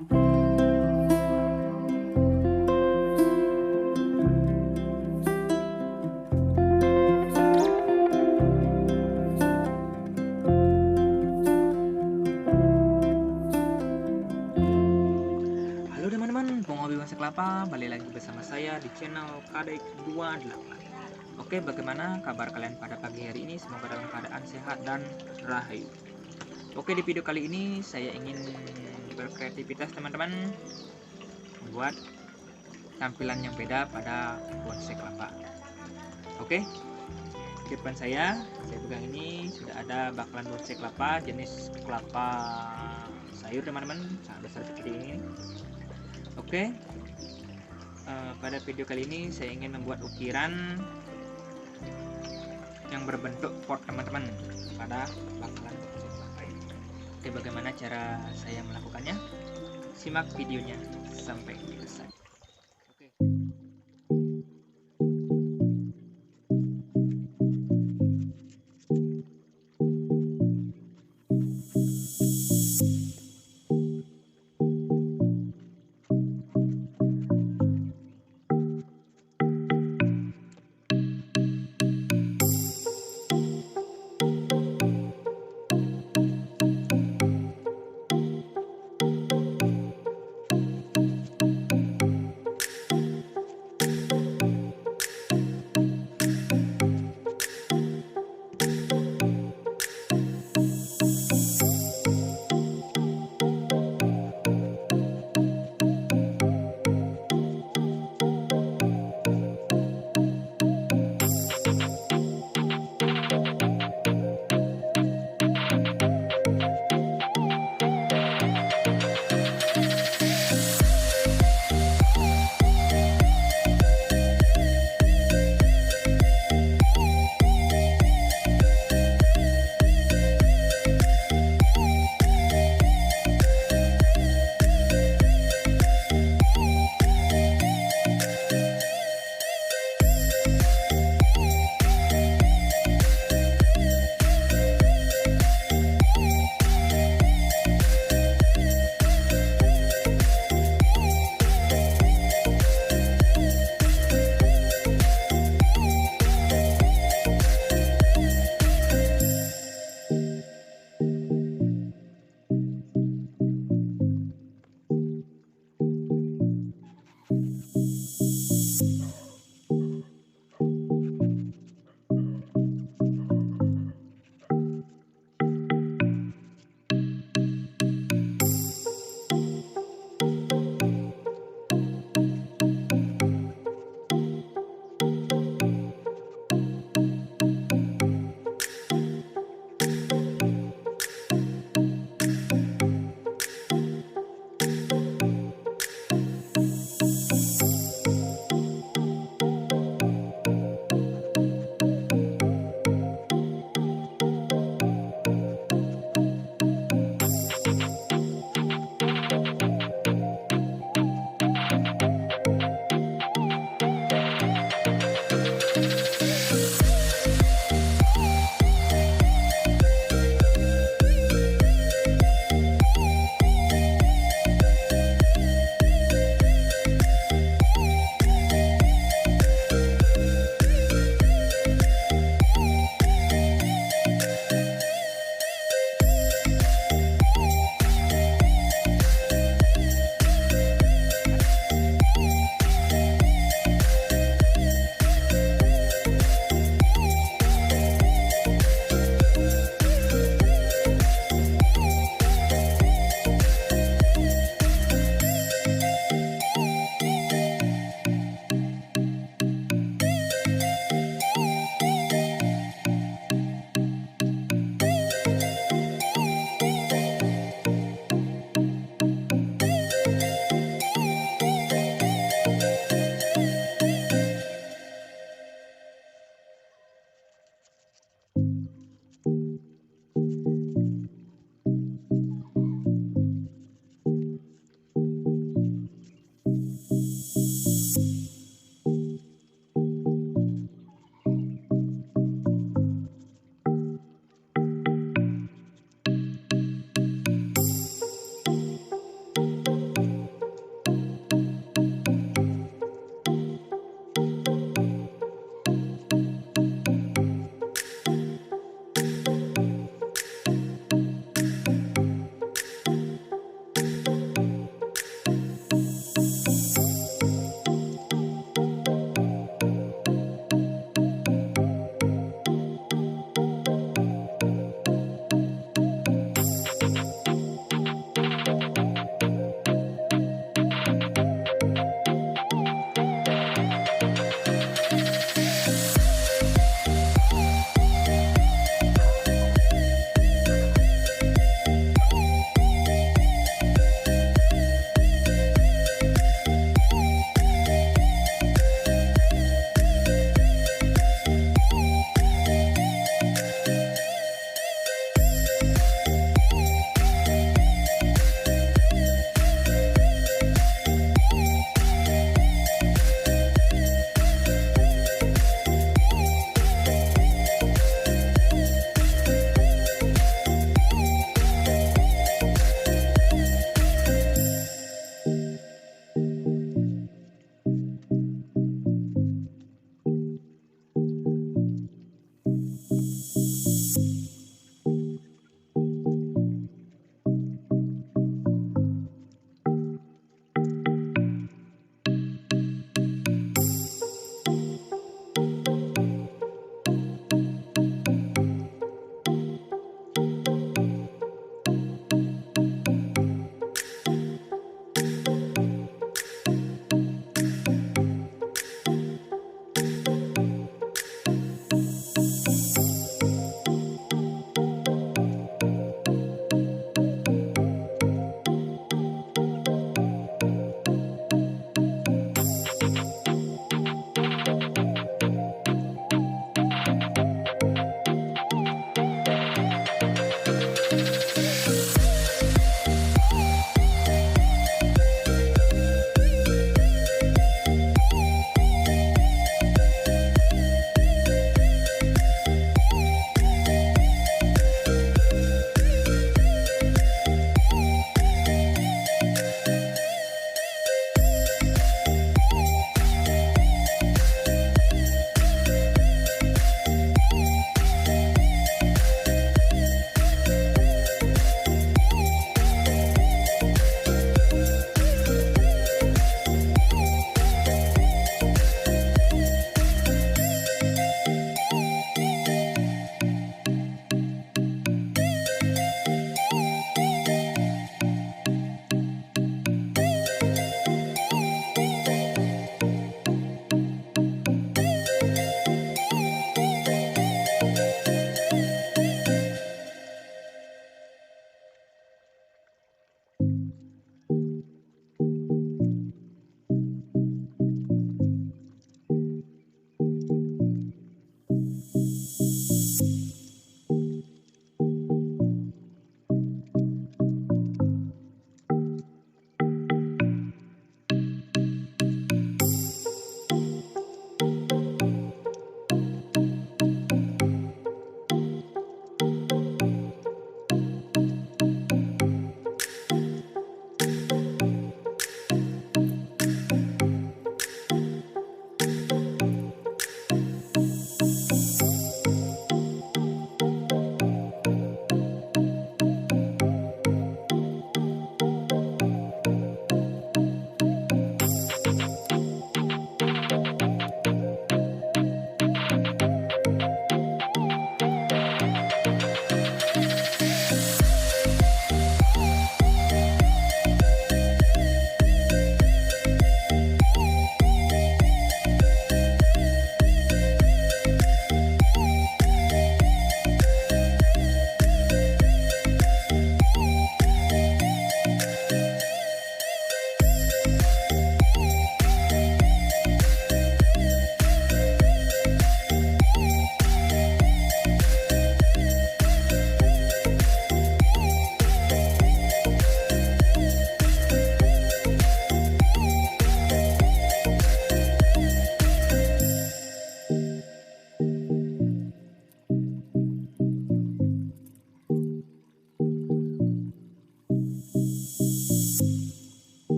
Halo teman-teman, penghobi bonsai kelapa, balik lagi bersama saya di channel KD28. Oke, bagaimana kabar kalian pada pagi hari ini? Semoga dalam keadaan sehat dan rahayu. Oke, di video kali ini saya ingin berkreativitas teman-teman, membuat tampilan yang beda pada bonsai kelapa. Oke, di depan saya pegang ini sudah ada bakalan bonsai kelapa, jenis kelapa sayur teman-teman, sangat besar seperti ini. Oke, pada video kali ini saya ingin membuat ukiran yang berbentuk pot teman-teman pada bakalan bonsai kelapa ini. Oke, bagaimana cara saya melakukannya? Simak videonya sampai selesai. Oke.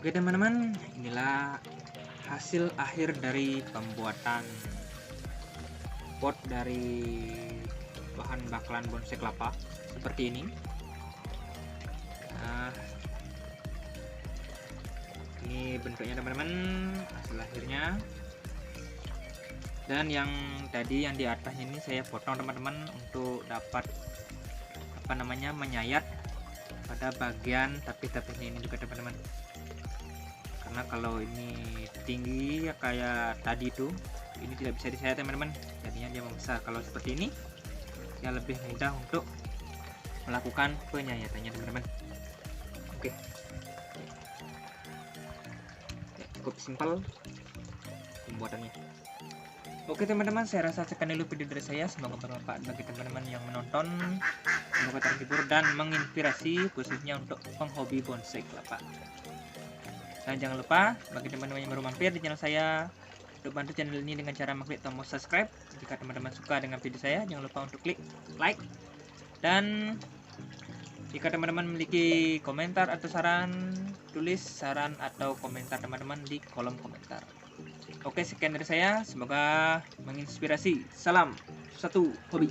Oke teman-teman, inilah hasil akhir dari pembuatan pot dari bahan bakalan bonsai kelapa seperti ini. Nah, ini bentuknya teman-teman, hasil akhirnya. Dan yang tadi yang di atasnya ini saya potong teman-teman untuk dapat menyayat pada bagian tapis-tapisnya ini juga teman-teman. Karena kalau ini tinggi ya kayak tadi itu, ini tidak bisa disayat teman-teman, jadinya dia membesar. Kalau seperti ini ya lebih mudah untuk melakukan penyayatannya teman-teman. Oke, ya, cukup simpel pembuatannya. Oke teman-teman, saya rasa sekian dulu video dari saya. Semoga bermanfaat bagi teman-teman yang menonton. Semoga terhibur dan menginspirasi, khususnya untuk penghobi bonsai kelapa. Dan jangan lupa bagi teman-teman yang baru mampir di channel saya, untuk bantu channel ini dengan cara mengklik tombol subscribe. Jika teman-teman suka dengan video saya, jangan lupa untuk klik like. Dan jika teman-teman memiliki komentar atau saran, tulis saran atau komentar teman-teman di kolom komentar. Oke, sekian dari saya, semoga menginspirasi. Salam satu hobi.